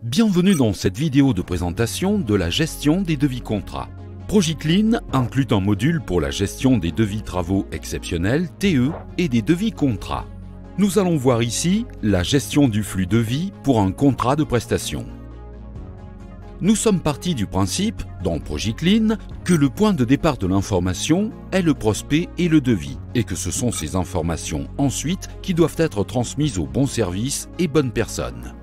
Bienvenue dans cette vidéo de présentation de la gestion des devis contrats. Progiclean inclut un module pour la gestion des devis travaux exceptionnels TE et des devis contrats. Nous allons voir ici la gestion du flux devis pour un contrat de prestation. Nous sommes partis du principe, dans Progiclean, que le point de départ de l'information est le prospect et le devis, et que ce sont ces informations ensuite qui doivent être transmises au bon service et bonne personne.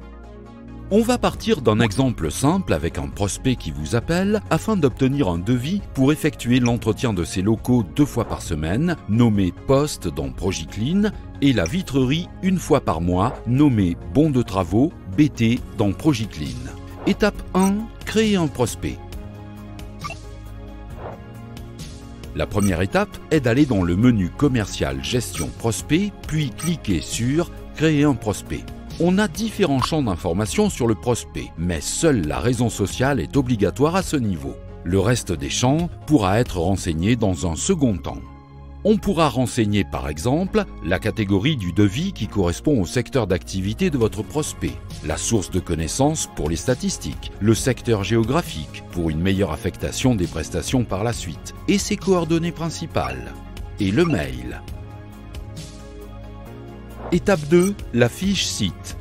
On va partir d'un exemple simple avec un prospect qui vous appelle afin d'obtenir un devis pour effectuer l'entretien de ses locaux 2 fois par semaine, nommé poste dans Progiclean, et la vitrerie 1 fois par mois, nommé bon de travaux BT dans Progiclean. Étape 1. Créer un prospect. La première étape est d'aller dans le menu commercial Gestion prospect, puis cliquer sur Créer un prospect. On a différents champs d'information sur le prospect, mais seule la raison sociale est obligatoire à ce niveau. Le reste des champs pourra être renseigné dans un second temps. On pourra renseigner par exemple la catégorie du devis qui correspond au secteur d'activité de votre prospect, la source de connaissances pour les statistiques, le secteur géographique pour une meilleure affectation des prestations par la suite, et ses coordonnées principales, et le mail. Étape 2. La fiche site.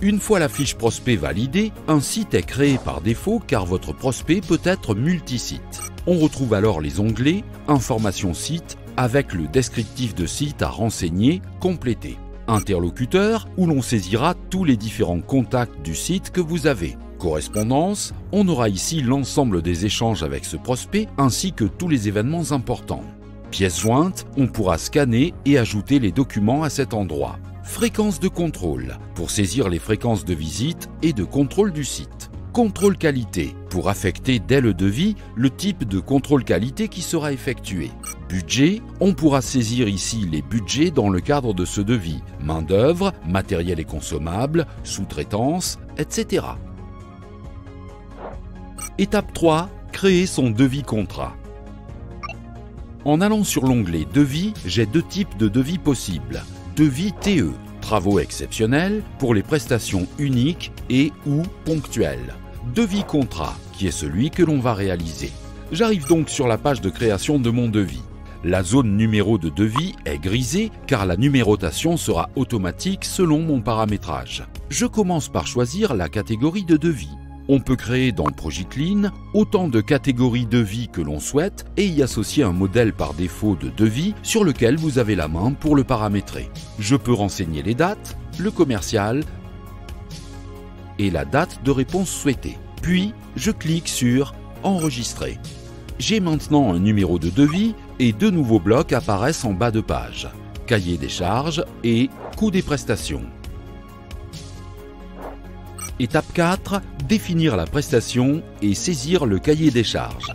Une fois la fiche prospect validée, un site est créé par défaut car votre prospect peut être multisite. On retrouve alors les onglets « Information site » avec le descriptif de site à renseigner complété. Interlocuteur où l'on saisira tous les différents contacts du site que vous avez. Correspondance, on aura ici l'ensemble des échanges avec ce prospect ainsi que tous les événements importants. Pièce jointe, on pourra scanner et ajouter les documents à cet endroit. Fréquence de contrôle, pour saisir les fréquences de visite et de contrôle du site. Contrôle qualité, pour affecter dès le devis le type de contrôle qualité qui sera effectué. Budget, on pourra saisir ici les budgets dans le cadre de ce devis. Main-d'œuvre, matériel et consommables, sous-traitance, etc. Étape 3. Créer son devis contrat. En allant sur l'onglet Devis, j'ai 2 types de devis possibles. Devis TE, travaux exceptionnels pour les prestations uniques et ou ponctuelles. Devis contrat, qui est celui que l'on va réaliser. J'arrive donc sur la page de création de mon devis. La zone numéro de devis est grisée car la numérotation sera automatique selon mon paramétrage. Je commence par choisir la catégorie de devis. On peut créer dans Progiclean autant de catégories devis que l'on souhaite et y associer un modèle par défaut de devis sur lequel vous avez la main pour le paramétrer. Je peux renseigner les dates, le commercial et la date de réponse souhaitée. Puis, je clique sur Enregistrer. J'ai maintenant un numéro de devis et 2 nouveaux blocs apparaissent en bas de page. Cahier des charges et Coût des prestations. Étape 4. Définir la prestation et saisir le cahier des charges.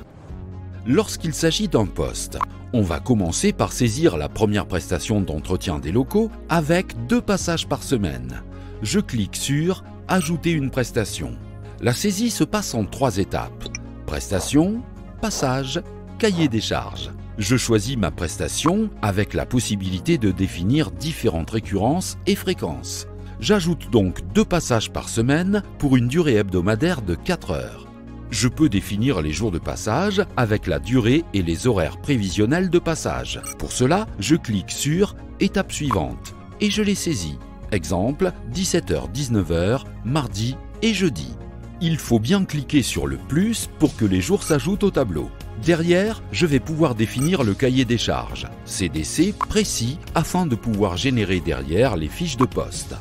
Lorsqu'il s'agit d'un poste, on va commencer par saisir la première prestation d'entretien des locaux avec 2 passages par semaine. Je clique sur « Ajouter une prestation ». La saisie se passe en 3 étapes. Prestation, passage, cahier des charges. Je choisis ma prestation avec la possibilité de définir différentes récurrences et fréquences. J'ajoute donc 2 passages par semaine pour une durée hebdomadaire de 4 heures. Je peux définir les jours de passage avec la durée et les horaires prévisionnels de passage. Pour cela, je clique sur « Étape suivante » et je les saisis. Exemple, 17h-19h, mardi et jeudi. Il faut bien cliquer sur le plus pour que les jours s'ajoutent au tableau. Derrière, je vais pouvoir définir le cahier des charges, CDC précis afin de pouvoir générer derrière les fiches de poste.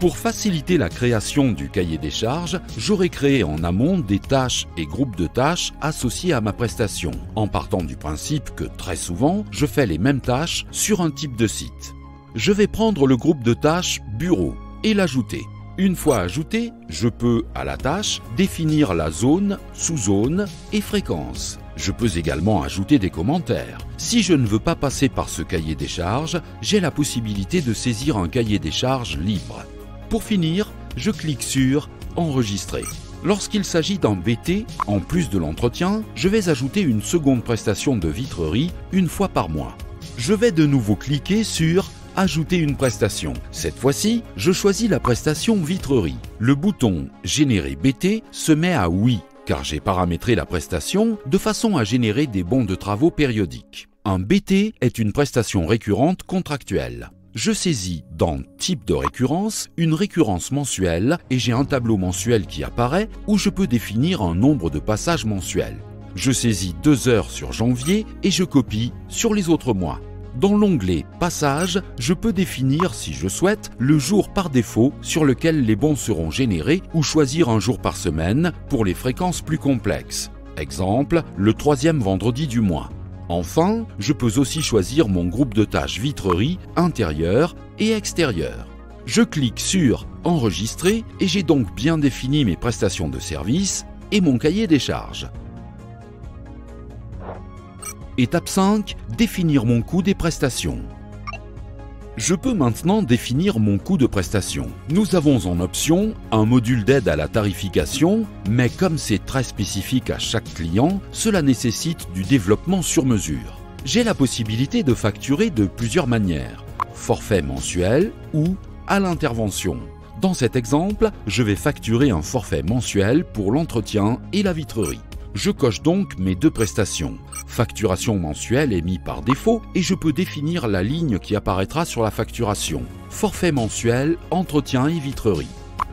Pour faciliter la création du cahier des charges, j'aurai créé en amont des tâches et groupes de tâches associés à ma prestation, en partant du principe que très souvent, je fais les mêmes tâches sur un type de site. Je vais prendre le groupe de tâches Bureau et l'ajouter. Une fois ajouté, je peux, à la tâche, définir la zone, sous-zone et fréquence. Je peux également ajouter des commentaires. Si je ne veux pas passer par ce cahier des charges, j'ai la possibilité de saisir un cahier des charges libre. Pour finir, je clique sur « Enregistrer ». Lorsqu'il s'agit d'un BT, en plus de l'entretien, je vais ajouter une seconde prestation de vitrerie 1 fois par mois. Je vais de nouveau cliquer sur « Ajouter une prestation. Cette fois-ci, je choisis la prestation vitrerie. Le bouton « Générer BT » se met à « Oui » car j'ai paramétré la prestation de façon à générer des bons de travaux périodiques. Un BT est une prestation récurrente contractuelle. Je saisis dans « Type de récurrence » une récurrence mensuelle et j'ai un tableau mensuel qui apparaît où je peux définir un nombre de passages mensuels. Je saisis 2 heures sur janvier et je copie sur les autres mois. Dans l'onglet « Passage », je peux définir, si je souhaite, le jour par défaut sur lequel les bons seront générés ou choisir un jour par semaine pour les fréquences plus complexes. Exemple, le 3e vendredi du mois. Enfin, je peux aussi choisir mon groupe de tâches vitrerie intérieure et extérieure. Je clique sur « Enregistrer » et j'ai donc bien défini mes prestations de service et mon cahier des charges. Étape 5. Définir mon coût des prestations. Je peux maintenant définir mon coût de prestation. Nous avons en option un module d'aide à la tarification, mais comme c'est très spécifique à chaque client, cela nécessite du développement sur mesure. J'ai la possibilité de facturer de plusieurs manières, forfait mensuel ou à l'intervention. Dans cet exemple, je vais facturer un forfait mensuel pour l'entretien et la vitrerie. Je coche donc mes 2 prestations. Facturation mensuelle est mis par défaut et je peux définir la ligne qui apparaîtra sur la facturation. Forfait mensuel, entretien et vitrerie.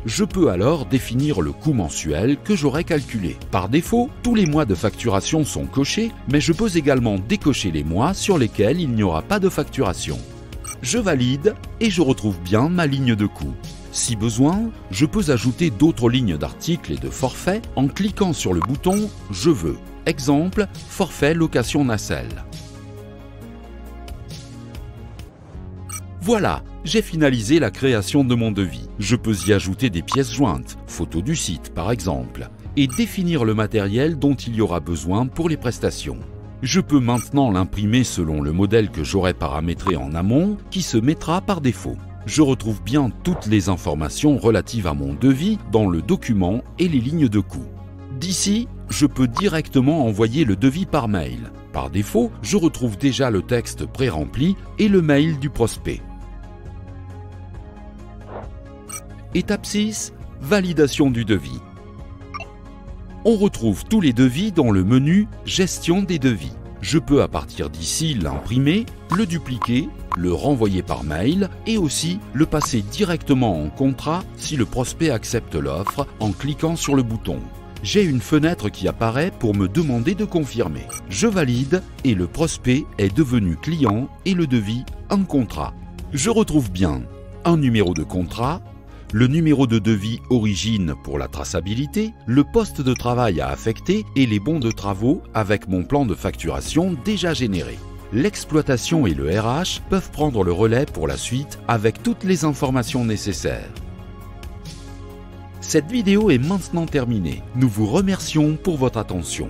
Je peux alors définir le coût mensuel que j'aurai calculé. Par défaut, tous les mois de facturation sont cochés, mais je peux également décocher les mois sur lesquels il n'y aura pas de facturation. Je valide et je retrouve bien ma ligne de coût. Si besoin, je peux ajouter d'autres lignes d'articles et de forfaits en cliquant sur le bouton « Je veux ». Exemple, forfait location nacelle. Voilà, j'ai finalisé la création de mon devis. Je peux y ajouter des pièces jointes, photos du site par exemple, et définir le matériel dont il y aura besoin pour les prestations. Je peux maintenant l'imprimer selon le modèle que j'aurai paramétré en amont qui se mettra par défaut. Je retrouve bien toutes les informations relatives à mon devis dans le document et les lignes de coût. D'ici, je peux directement envoyer le devis par mail. Par défaut, je retrouve déjà le texte pré-rempli et le mail du prospect. Étape 6. Validation du devis. On retrouve tous les devis dans le menu « Gestion des devis ». Je peux à partir d'ici l'imprimer, le dupliquer, le renvoyer par mail et aussi le passer directement en contrat si le prospect accepte l'offre en cliquant sur le bouton. J'ai une fenêtre qui apparaît pour me demander de confirmer. Je valide et le prospect est devenu client et le devis un contrat. Je retrouve bien un numéro de contrat, le numéro de devis origine pour la traçabilité, le poste de travail à affecter et les bons de travaux avec mon plan de facturation déjà généré. L'exploitation et le RH peuvent prendre le relais pour la suite avec toutes les informations nécessaires. Cette vidéo est maintenant terminée. Nous vous remercions pour votre attention.